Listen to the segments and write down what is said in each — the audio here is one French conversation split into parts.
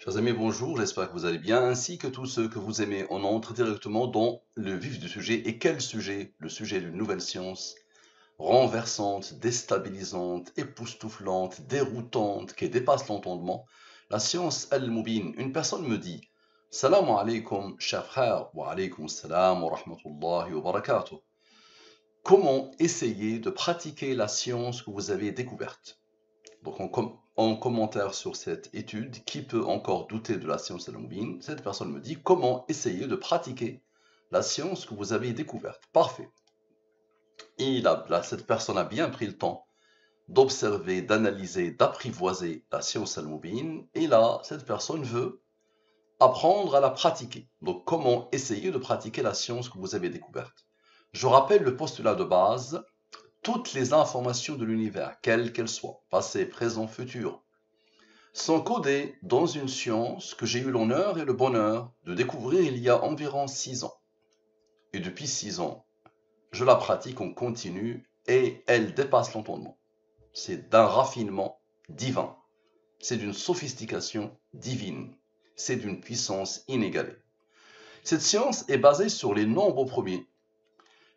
Chers amis, bonjour, j'espère que vous allez bien, ainsi que tous ceux que vous aimez. On entre directement dans le vif du sujet. Et quel sujet? Le sujet d'une nouvelle science, renversante, déstabilisante, époustouflante, déroutante, qui dépasse l'entendement. La science al-Mubin. Une personne me dit, Salam alaykum, cher frère, wa alaykum salam wa rahmatullahi wa barakatuh. Comment essayer de pratiquer la science que vous avez découverte? Donc en commentaire sur cette étude, qui peut encore douter de la science al-Mubin? Cette personne me dit comment essayer de pratiquer la science que vous avez découverte. Parfait. Cette personne a bien pris le temps d'observer, d'analyser, d'apprivoiser la science al-Mubin. Et là, cette personne veut apprendre à la pratiquer. Donc comment essayer de pratiquer la science que vous avez découverte? Je rappelle le postulat de base. Toutes les informations de l'univers, quelles qu'elles soient, passé, présent, futur, sont codées dans une science que j'ai eu l'honneur et le bonheur de découvrir il y a environ 6 ans. Et depuis 6 ans, je la pratique en continu et elle dépasse l'entendement. C'est d'un raffinement divin. C'est d'une sophistication divine. C'est d'une puissance inégalée. Cette science est basée sur les nombres premiers,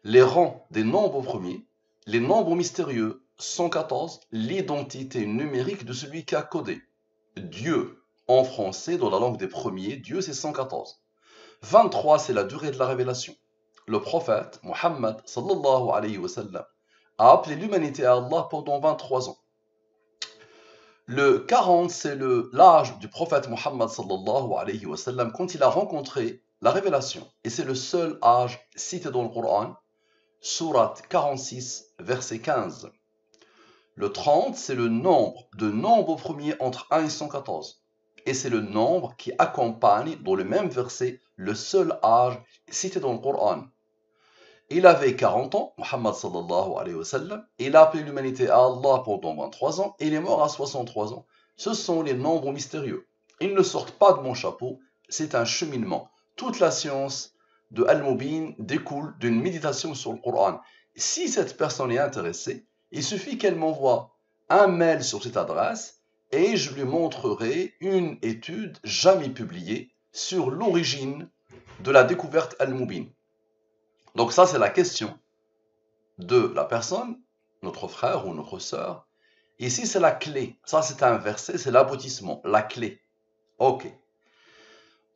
les rangs des nombres premiers, les nombres mystérieux, 114, l'identité numérique de celui qui a codé. Dieu, en français, dans la langue des premiers, Dieu c'est 114. 23, c'est la durée de la révélation. Le prophète, Muhammad, sallallahu alayhi wa sallam, a appelé l'humanité à Allah pendant 23 ans. Le 40, c'est l'âge du prophète Muhammad, sallallahu alayhi wa sallam, quand il a rencontré la révélation. Et c'est le seul âge cité dans le Coran, Sourate 46, verset 15. Le 30, c'est le nombre de nombres premiers entre 1 et 114. Et c'est le nombre qui accompagne, dans le même verset, le seul âge cité dans le Coran. Il avait 40 ans, Muhammad sallallahu alayhi wa sallam, il a appelé l'humanité à Allah pendant 23 ans, et il est mort à 63 ans. Ce sont les nombres mystérieux. Ils ne sortent pas de mon chapeau, c'est un cheminement. Toute la science de Al-Mubin découle d'une méditation sur le Coran. Si cette personne est intéressée, il suffit qu'elle m'envoie un mail sur cette adresse et je lui montrerai une étude jamais publiée sur l'origine de la découverte Al-Mubin. Donc ça, c'est la question de la personne, notre frère ou notre sœur. Ici, c'est la clé. Ça, c'est un verset, c'est l'aboutissement, la clé. Ok.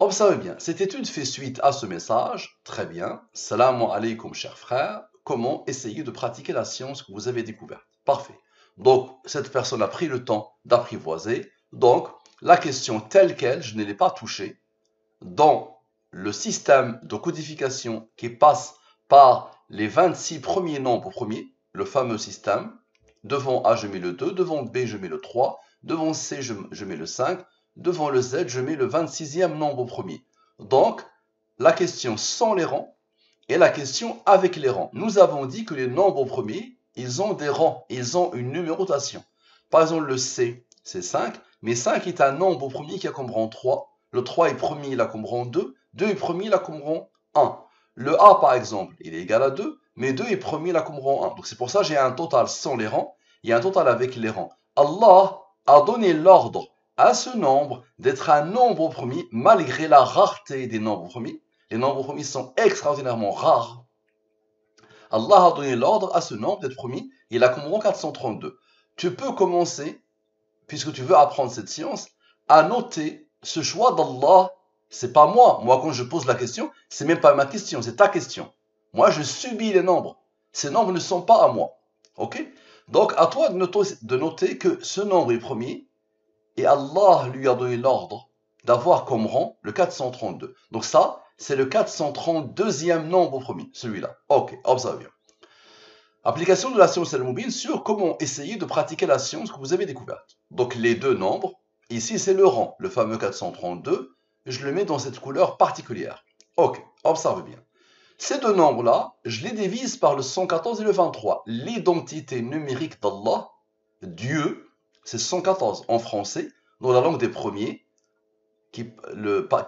Observez bien, cette étude fait suite à ce message. Très bien. Salam alaykoum, cher frère. Comment essayer de pratiquer la science que vous avez découverte? Parfait. Donc, cette personne a pris le temps d'apprivoiser. Donc, la question telle qu'elle, je ne l'ai pas touchée. Dans le système de codification qui passe par les 26 premiers nombres premiers, le fameux système, devant A, je mets le 2, devant B, je mets le 3, devant C, je mets le 5, devant le Z, je mets le 26e nombre premier. Donc, la question sans les rangs et la question avec les rangs. Nous avons dit que les nombres premiers, ils ont des rangs, ils ont une numérotation. Par exemple, le C, c'est 5, mais 5 est un nombre premier qui a comme rang 3. Le 3 est premier, il a comme rang 2. 2 est premier, il a comme rang 1. Le A, par exemple, il est égal à 2, mais 2 est premier, il a comme rang 1. Donc c'est pour ça que j'ai un total sans les rangs et un total avec les rangs. Allah a donné l'ordre à ce nombre d'être un nombre premier malgré la rareté des nombres premiers. Les nombres premiers sont extraordinairement rares. Allah a donné l'ordre à ce nombre d'être premier. Il a comme rang 432. Tu peux commencer, puisque tu veux apprendre cette science, à noter ce choix d'Allah. C'est pas moi. Moi, quand je pose la question, c'est même pas ma question, c'est ta question. Moi, je subis les nombres. Ces nombres ne sont pas à moi. Ok? Donc, à toi de noter que ce nombre est premier et Allah lui a donné l'ordre d'avoir comme rang le 432. Donc ça, c'est le 432e nombre premier, celui-là. Ok, observez bien. Application de la science al-Mubin sur comment essayer de pratiquer la science que vous avez découverte. Donc les deux nombres, ici c'est le rang, le fameux 432, je le mets dans cette couleur particulière. Ok, observez bien. Ces deux nombres-là, je les divise par le 114 et le 23. L'identité numérique d'Allah, Dieu, c'est 114 en français, dans la langue des premiers, qui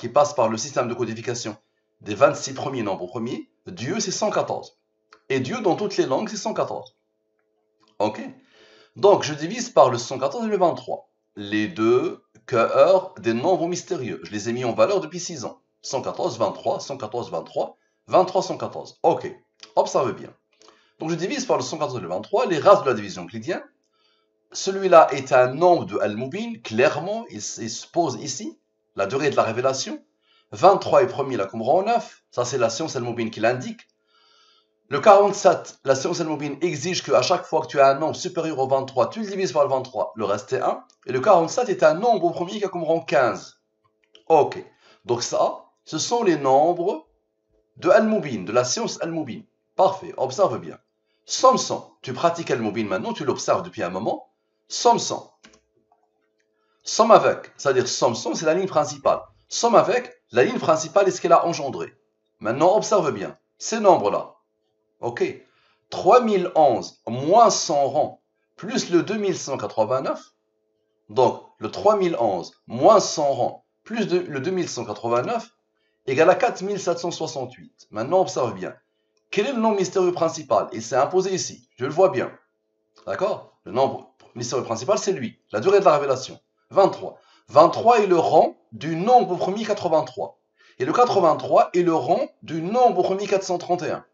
passe par le système de codification des 26 premiers nombres premiers. Dieu, c'est 114. Et Dieu, dans toutes les langues, c'est 114. Ok? Donc, je divise par le 114 et le 23. les deux cœurs des nombres mystérieux. Je les ai mis en valeur depuis 6 ans. 114, 23, 114, 23, 23, 114. Ok, observez bien. Donc je divise par le 114 et le 23, les races de la division euclidienne. Celui-là est un nombre de Al-Mubin, clairement, il se pose ici, la durée de la révélation. 23 est promis la Qumran 9, ça c'est la science Al-Mubin qui l'indique. Le 47, la science Al-Mubin exige qu'à chaque fois que tu as un nombre supérieur au 23, tu le divises par le 23, le reste est 1. Et le 47 est un nombre au premier qui a Qumran 15. Ok, donc ça, ce sont les nombres de Al-Mubin, de la science Al-Mubin. Parfait, observe bien. Somme 100, tu pratiques Al-Mubin maintenant, tu l'observes depuis un moment. Somme 100. Somme avec, c'est-à-dire somme 100, c'est la ligne principale. Somme avec, la ligne principale est ce qu'elle a engendré. Maintenant, observe bien, ces nombres-là. Ok, 3011 moins 100 rangs plus le 2189. Donc, le 3011 moins 100 rangs plus le 2189 égale à 4768. Maintenant, observe bien. Quel est le nombre mystérieux principal? Il s'est imposé ici, je le vois bien. D'accord? Le nombre mystérieux principal, c'est lui. La durée de la révélation, 23. 23 est le rang du nombre premier 83. Et le 83 est le rang du nombre premier 431.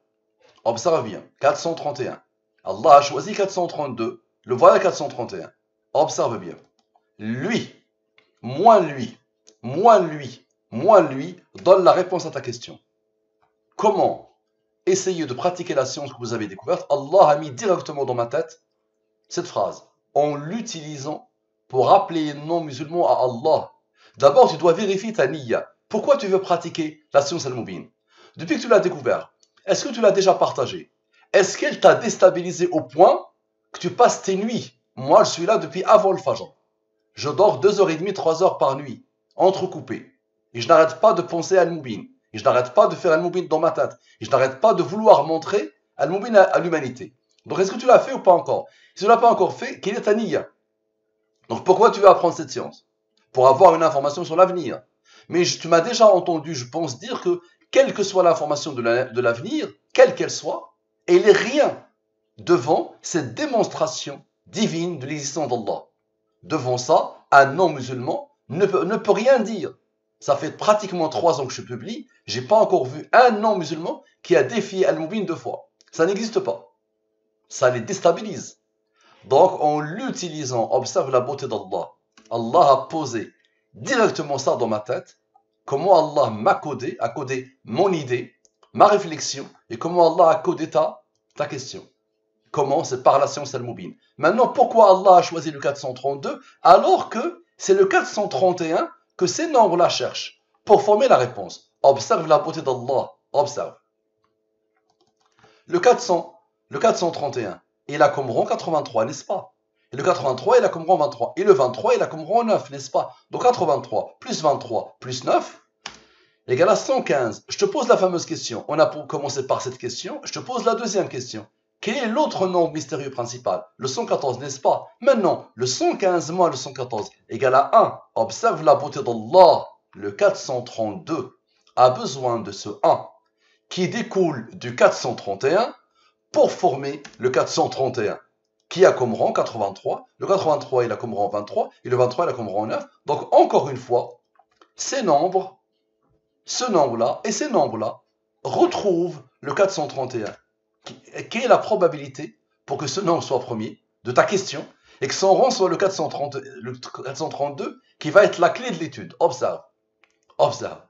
Observe bien, 431. Allah a choisi 432. Le voilà 431. Observe bien. Lui, moins lui, moins lui, moins lui, donne la réponse à ta question. Comment essayer de pratiquer la science que vous avez découverte? Allah a mis directement dans ma tête cette phrase, en l'utilisant pour appeler les non-musulmans à Allah. D'abord, tu dois vérifier ta niya. Pourquoi tu veux pratiquer la science al-Mubin? Depuis que tu l'as découvert, est-ce que tu l'as déjà partagée? Est-ce qu'elle t'a déstabilisé au point que tu passes tes nuits? Moi, je suis là depuis avant le Fajr. Je dors 2h30, 3 heures par nuit, entrecoupées. Et je n'arrête pas de penser à Al-Mubin. Et je n'arrête pas de faire Al-Mubin dans ma tête. Et je n'arrête pas de vouloir montrer Al-Mubin à l'humanité. Donc, est-ce que tu l'as fait ou pas encore? Si tu ne l'as pas encore fait, quelle est ta niya? Donc, pourquoi tu veux apprendre cette science? Pour avoir une information sur l'avenir. Mais tu m'as déjà entendu, je pense, dire que quelle que soit l'information de l'avenir, quelle qu'elle soit, elle n'est rien devant cette démonstration divine de l'existence d'Allah. Devant ça, un non-musulman ne peut rien dire. Ça fait pratiquement 3 ans que je publie, j'ai pas encore vu un non-musulman qui a défié Al-Mubin 2 fois. Ça n'existe pas. Ça les déstabilise. Donc, en l'utilisant, observe la beauté d'Allah. Allah a posé directement ça dans ma tête. Comment Allah m'a codé, a codé mon idée, ma réflexion, et comment Allah a codé ta question. Comment? C'est par la science Al-Mubin. Maintenant, pourquoi Allah a choisi le 432 alors que c'est le 431 que ces nombres-là cherchent pour former la réponse? Observe la beauté d'Allah. Observe. Le 431 et la Qumran 83, n'est-ce pas? Et le 83 et la Qumran 23. Et le 23 et la Qumran 9, n'est-ce pas? Donc 83 plus 23 plus 9 égale à 115. Je te pose la fameuse question. On a commencé par cette question. Je te pose la deuxième question. Quel est l'autre nombre mystérieux principal? Le 114, n'est-ce pas? Maintenant, le 115 moins le 114 égale à 1. Observe la beauté d'Allah. Le 432 a besoin de ce 1 qui découle du 431 pour former le 431 qui a comme rang 83. Le 83 il a comme rang 23 et le 23 il a comme rang 9. Donc encore une fois, ces nombres, ce nombre-là et ces nombres-là retrouvent le 431. Quelle est la probabilité pour que ce nombre soit premier de ta question et que son rang soit le 432 qui va être la clé de l'étude? Observe. Observe.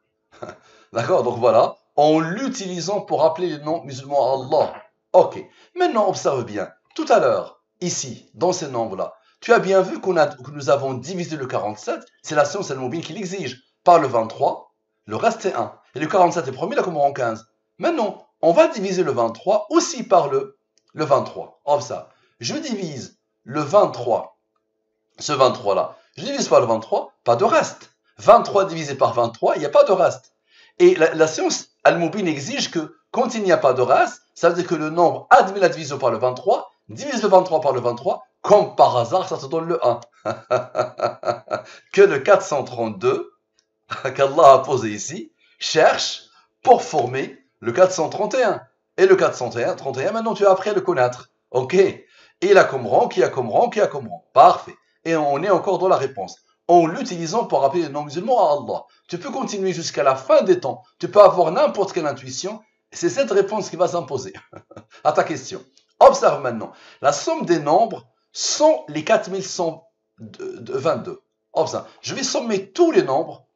D'accord? Donc voilà, en l'utilisant pour appeler les non-musulmans à Allah. Ok. Maintenant, observe bien. Tout à l'heure, ici, dans ces nombres-là, tu as bien vu que nous avons divisé le 47, c'est la science Al-Mubin qui l'exige, par le 23, le reste est 1. Et le 47 est premier, là, comme en 15. Maintenant, on va diviser le 23 aussi par le 23. Observe. Je divise le 23, ce 23-là, je divise par le 23, pas de reste. 23 divisé par 23, il n'y a pas de reste. Et la science Al-Mubin exige que quand il n'y a pas de reste, ça veut dire que le nombre admet la division par le 23, divise le 23 par le 23, comme par hasard, ça te donne le 1. Que le 432, qu'Allah a posé ici, cherche pour former le 431. Et le 431, maintenant tu as appris à le connaître. Ok. Et la Qumran, qui a Qumran, qui a Qumran. Parfait. et on est encore dans la réponse. En l'utilisant pour rappeler les non-musulmans à Allah. Tu peux continuer jusqu'à la fin des temps. Tu peux avoir n'importe quelle intuition. C'est cette réponse qui va s'imposer à ta question. Observe maintenant. La somme des nombres sont les 4122. Observe. Je vais sommer tous les nombres,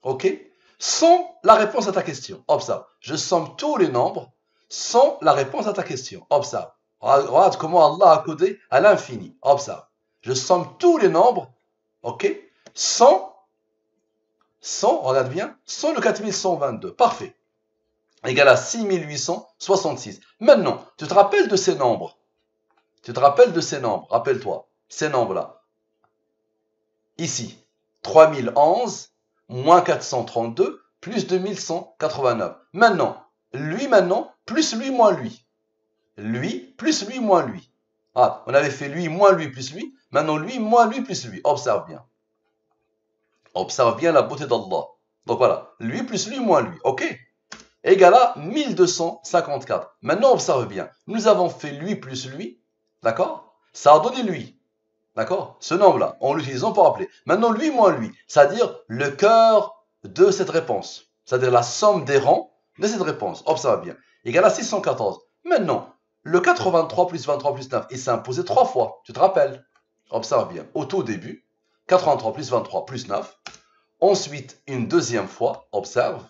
ok, sans la réponse à ta question. Observe. Je somme tous les nombres sans la réponse à ta question. Observe. Regarde comment Allah a codé à l'infini. Observe. Je somme tous les nombres, ok, sans, regarde bien, sans le 4122. Parfait. Égal à 6866. Maintenant, tu te rappelles de ces nombres. Tu te rappelles de ces nombres. Rappelle-toi. Ces nombres-là. Ici. 3011 moins 432 plus 2189. Maintenant, plus lui, moins lui. Lui, plus lui, moins lui. Ah, on avait fait lui, moins lui, plus lui. Maintenant, lui, moins lui, plus lui. Observe bien. Observe bien la beauté d'Allah. Donc voilà. Lui, plus lui, moins lui. OK? Égal à 1254. Maintenant, observe bien. Nous avons fait lui plus lui. D'accord? Ça a donné lui. D'accord? Ce nombre-là, en l'utilisant pour appeler. Maintenant, lui moins lui. C'est-à-dire le cœur de cette réponse. C'est-à-dire la somme des rangs de cette réponse. Observe bien. Égal à 614. Maintenant, le 83 plus 23 plus 9, il s'est imposé 3 fois. Tu te rappelles? Observe bien. Au tout début, 83 plus 23 plus 9. Ensuite, une deuxième fois. Observe.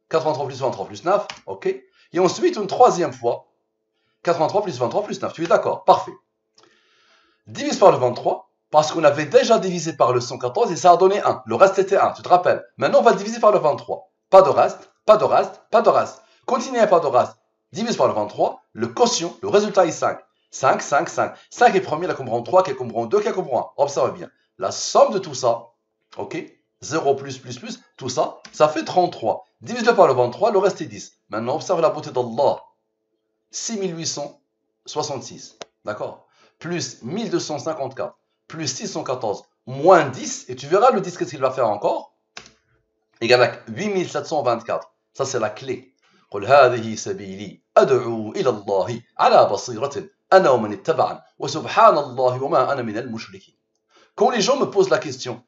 83 plus 23 plus 9. OK? Et ensuite, une troisième fois. 83 plus 23 plus 9. Tu es d'accord? Parfait. Divise par le 23. Parce qu'on avait déjà divisé par le 114 et ça a donné 1. Le reste était 1. Tu te rappelles? Maintenant, on va diviser par le 23. Pas de reste. Pas de reste. Pas de reste. Continuez, pas de reste. Divise par le 23, le quotient, le résultat est 5. 5, 5, 5. 5 est premier, qui comprend 3, qui comprend 2, qui comprend 1. Observe bien. La somme de tout ça, ok, 0 plus, tout ça, ça fait 33. Divise-le par le 23, le reste est 10. Maintenant, observe la beauté d'Allah. 6866, d'accord, plus 1254, plus 614, moins 10, et tu verras le 10, qu'est-ce qu'il va faire encore? Égal à 8724. Ça, c'est la clé. قل هذه سبيلي أدعو إلى الله على بصيرة أنا ومن اتبعني وسبحان الله وما أنا من المشركين. Quand les gens me posent la question,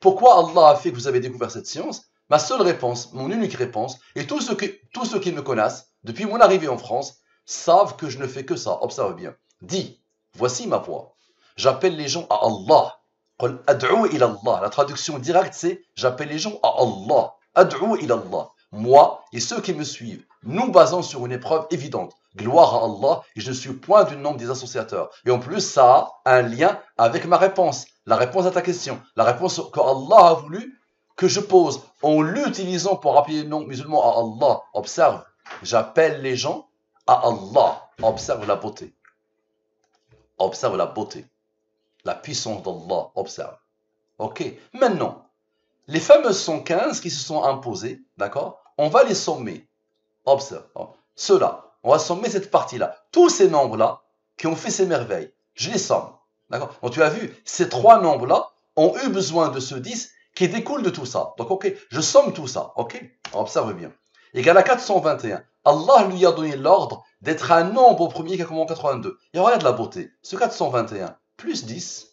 pourquoi Allah a fait que vous avez découvert cette science? Ma seule réponse, mon unique réponse, et tous ceux qui me connaissent depuis mon arrivée en France savent que je ne fais que ça. Observe bien. Dis, voici ma voix. J'appelle les gens à Allah. قل أدعو إلى الله. La traduction directe c'est j'appelle les gens à Allah. أدعو إلى الله. Moi et ceux qui me suivent, nous basons sur une épreuve évidente. Gloire à Allah, et je ne suis point du nombre des associateurs. Et en plus, ça a un lien avec ma réponse. La réponse à ta question. La réponse que Allah a voulu que je pose en l'utilisant pour rappeler les non-musulmans à Allah. Observe, j'appelle les gens à Allah. Observe la beauté. Observe la beauté. La puissance d'Allah. Observe. Ok. Maintenant, les fameuses 115 qui se sont imposées, d'accord, on va les sommer. Observe. Ceux-là, on va sommer cette partie-là. Tous ces nombres-là qui ont fait ces merveilles, je les somme. D'accord. Donc tu as vu, ces trois nombres-là ont eu besoin de ce 10 qui découle de tout ça. Donc ok, je somme tout ça. Ok. Observe bien. Égal à 421. Allah lui a donné l'ordre d'être un nombre au premier qui a commencé en 82. Et regarde la beauté. Ce 421 plus 10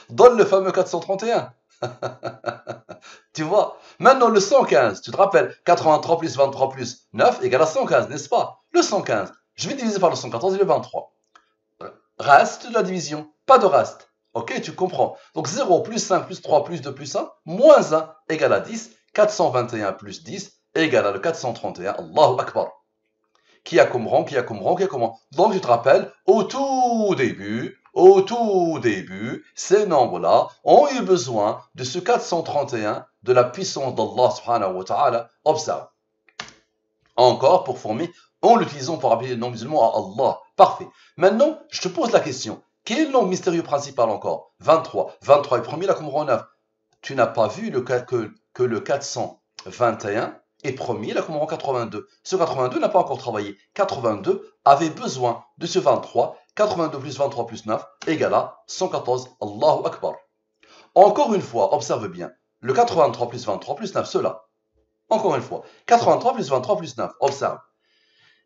donne le fameux 431. Tu vois, maintenant le 115, tu te rappelles, 83 plus 23 plus 9 égale à 115, n'est-ce pas? Le 115, je vais diviser par le 114 et le 23. Reste de la division, pas de reste. Ok, tu comprends. Donc 0 plus 5 plus 3 plus 2 plus 1, moins 1 égale à 10. 421 plus 10 égale à le 431. Allahu Akbar. Qui a comme rang, qui a comme rang, qui a comme rang. Donc tu te rappelles, au tout début, ces nombres-là ont eu besoin de ce 431 de la puissance d'Allah subhanahu wa ta'ala. Observe. Encore pour former, en l'utilisant pour appeler les non-musulmans à Allah. Parfait. Maintenant, je te pose la question. Quel est le nombre mystérieux principal encore? 23. 23 est premier, la comme rang 9. Tu n'as pas vu que le 421 est premier, la comme rang 82. Ce 82 n'a pas encore travaillé. 82 avait besoin de ce 23. 82 plus 23 plus 9 égale à 114. Allahu Akbar. Encore une fois, observe bien. Le 83 plus 23 plus 9, cela. Encore une fois. 83 plus 23 plus 9. Observe.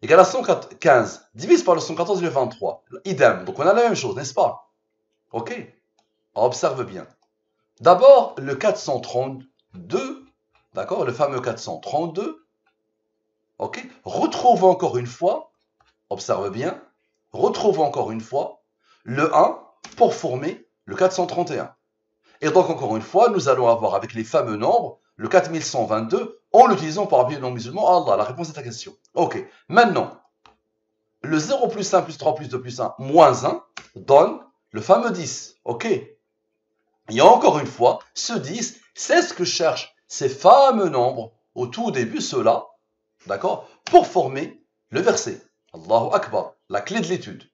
Égale à 115. Divise par le 114 et le 23. Idem. Donc on a la même chose, n'est-ce pas? Ok? Observe bien. D'abord, le 432, d'accord? Le fameux 432, ok? Retrouve encore une fois, observe bien, retrouve encore une fois le 1 pour former le 431. Et donc, encore une fois, nous allons avoir avec les fameux nombres le 4122 en l'utilisant pour appeler les non-musulmans à Allah. La réponse est ta question. Ok. Maintenant, le 0 plus 1 plus 3 plus 2 plus 1 moins 1 donne le fameux 10. Ok. Et encore une fois, ce 10, c'est ce que cherchent ces fameux nombres au tout début, ceux-là, d'accord, pour former le verset. Allahu Akbar, la clé de l'étude.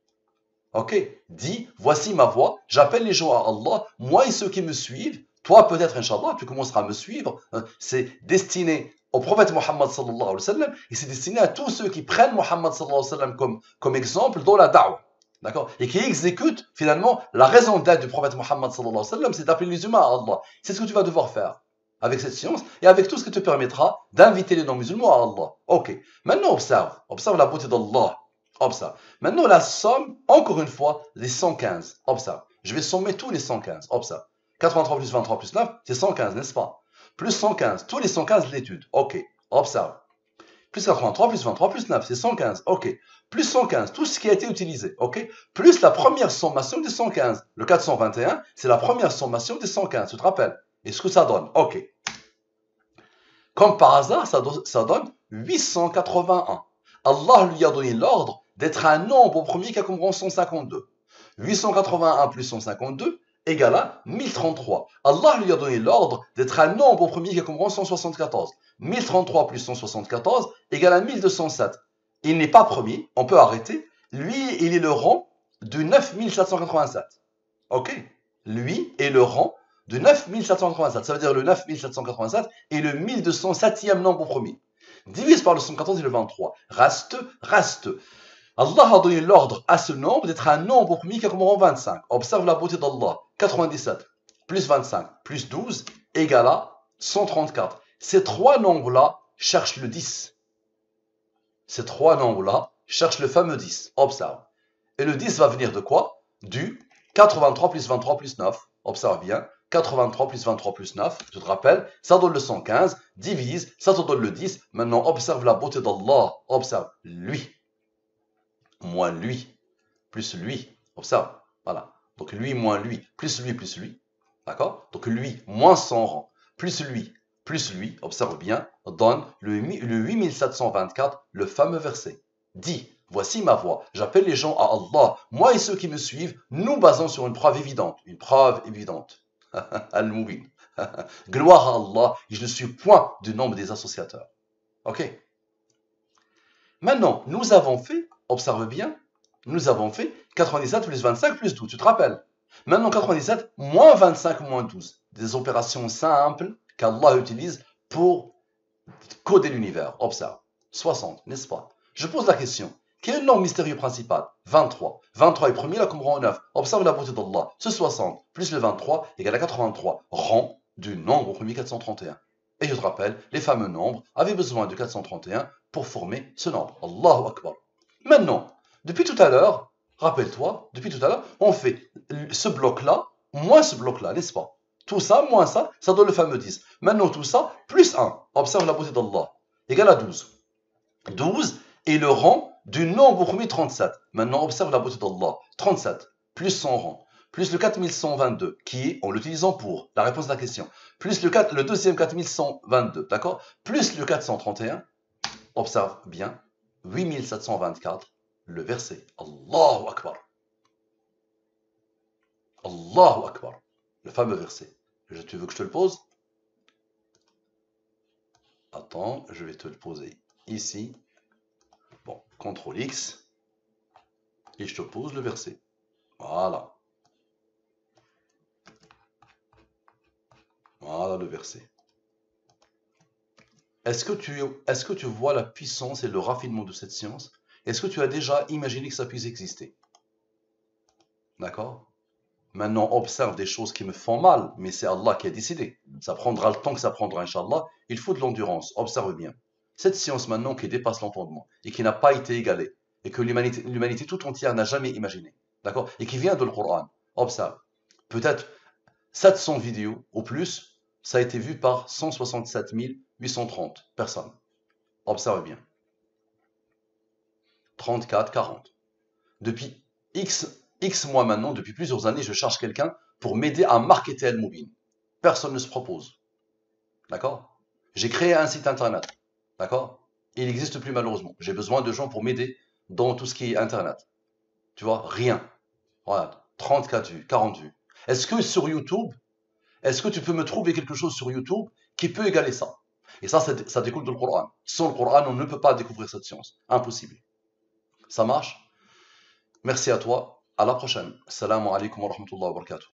Ok, dis, voici ma voix, j'appelle les gens à Allah, moi et ceux qui me suivent, toi peut-être, Inch'Allah, tu commenceras à me suivre, c'est destiné au prophète Mohammed sallallahu alayhi wa sallam, et c'est destiné à tous ceux qui prennent Mohammed sallallahu alayhi wa sallam comme exemple dans la da'wah, d'accord, et qui exécutent finalement la raison d'être du prophète Mohammed sallallahu alayhi wa sallam, c'est d'appeler les humains à Allah. C'est ce que tu vas devoir faire avec cette science et avec tout ce qui te permettra d'inviter les non-musulmans à Allah. Ok, maintenant observe la beauté d'Allah. Observe. Maintenant, la somme, encore une fois, des 115. Observe. Je vais sommer tous les 115. Observe. 83 plus 23 plus 9, c'est 115, n'est-ce pas? Plus 115. Tous les 115 de l'étude. Ok. Observe. Plus 83 plus 23 plus 9, c'est 115. Ok. Plus 115, tout ce qui a été utilisé. Ok. Plus la première sommation des 115. Le 421, c'est la première sommation des 115. Tu te rappelles? Et ce que ça donne. Ok. Comme par hasard, ça donne 881. Allah lui a donné l'ordre d'être un nombre au premier qui a comme rang 152. 881 plus 152 égale à 1033. Allah lui a donné l'ordre d'être un nombre au premier qui a comme rang 174. 1033 plus 174 égale à 1207. Il n'est pas premier, on peut arrêter. Lui, il est le rang de 9787. Ok? Lui est le rang de 9787. Ça veut dire le 9787 est le 1207e nombre au premier. Divise par le 114 et le 23. Reste. Allah a donné l'ordre à ce nombre d'être un nombre au premier qui a comme rang 25. Observe la beauté d'Allah. 97 plus 25 plus 12 égale à 134. Ces trois nombres-là cherchent le 10. Ces trois nombres-là cherchent le fameux 10. Observe. Et le 10 va venir de quoi? Du 83 plus 23 plus 9. Observe bien. 83 plus 23 plus 9, tu te rappelles, ça donne le 115, divise, ça te donne le 10. Maintenant, observe la beauté d'Allah. Observe lui, moins lui, plus lui. Observe, voilà. Donc lui moins lui, plus lui. D'accord? Donc lui moins son rang, plus lui, observe bien, donne le 8724, le fameux verset. Dis, voici ma voix, j'appelle les gens à Allah. Moi et ceux qui me suivent, nous basons sur une preuve évidente. Une preuve évidente. Al-Mubin. Gloire à Allah, et je ne suis point du nombre des associateurs. Ok? Maintenant, nous avons fait, observe bien, nous avons fait 97 plus 25 plus 12, tu te rappelles? Maintenant, 97 moins 25 moins 12. Des opérations simples qu'Allah utilise pour coder l'univers. Observe. 60, n'est-ce pas? Je pose la question. Quel est le nombre mystérieux principal? 23. 23 est premier, là comme rang 9. Observe la beauté d'Allah. Ce 60 plus le 23 égale à 83. Rang du nombre au premier 431. Et je te rappelle, les fameux nombres avaient besoin de 431 pour former ce nombre. Allahu Akbar. Maintenant, depuis tout à l'heure, rappelle-toi, depuis tout à l'heure, on fait ce bloc-là, moins ce bloc-là, n'est-ce pas? Tout ça, moins ça donne le fameux 10. Maintenant, tout ça, plus 1. Observe la beauté d'Allah. Égale à 12. 12 est le rang du nombre au premier 37. Maintenant, observe la beauté d'Allah. 37, plus son rang, plus le 4122, qui est, en l'utilisant pour la réponse de la question, plus le deuxième 4122, d'accord? Plus le 431, observe bien, 8724, le verset. Allahu Akbar. Allahu Akbar. Le fameux verset. Tu veux que je te le pose? Attends, je vais te le poser ici. Bon, CTRL X. Et je te pose le verset. Voilà. Voilà le verset. Est-ce que tu vois la puissance et le raffinement de cette science? Est-ce que tu as déjà imaginé que ça puisse exister? D'accord? Maintenant, observe des choses qui me font mal, mais c'est Allah qui a décidé. Ça prendra le temps que ça prendra, Inch'Allah. Il faut de l'endurance. Observe bien. Cette science maintenant qui dépasse l'entendement et qui n'a pas été égalée et que l'humanité tout entière n'a jamais imaginé. D'accord? Et qui vient de le Coran. Observe. Peut-être 700 vidéos au plus, ça a été vu par 167 830 personnes. Observez bien. 34, 40. Depuis X mois maintenant, depuis plusieurs années, je cherche quelqu'un pour m'aider à marketer Al-Mubin. Personne ne se propose. D'accord? J'ai créé un site internet. D'accord? Il n'existe plus malheureusement. J'ai besoin de gens pour m'aider dans tout ce qui est internet. Tu vois? Rien. Voilà. 34 vues, 40 vues. Est-ce que sur YouTube, est-ce que tu peux me trouver quelque chose sur YouTube qui peut égaler ça? Et ça découle du Coran. Sans le Coran, on ne peut pas découvrir cette science. Impossible. Ça marche? Merci à toi. À la prochaine. Assalamu alaikum wa rahmatullahi wa barakatuh.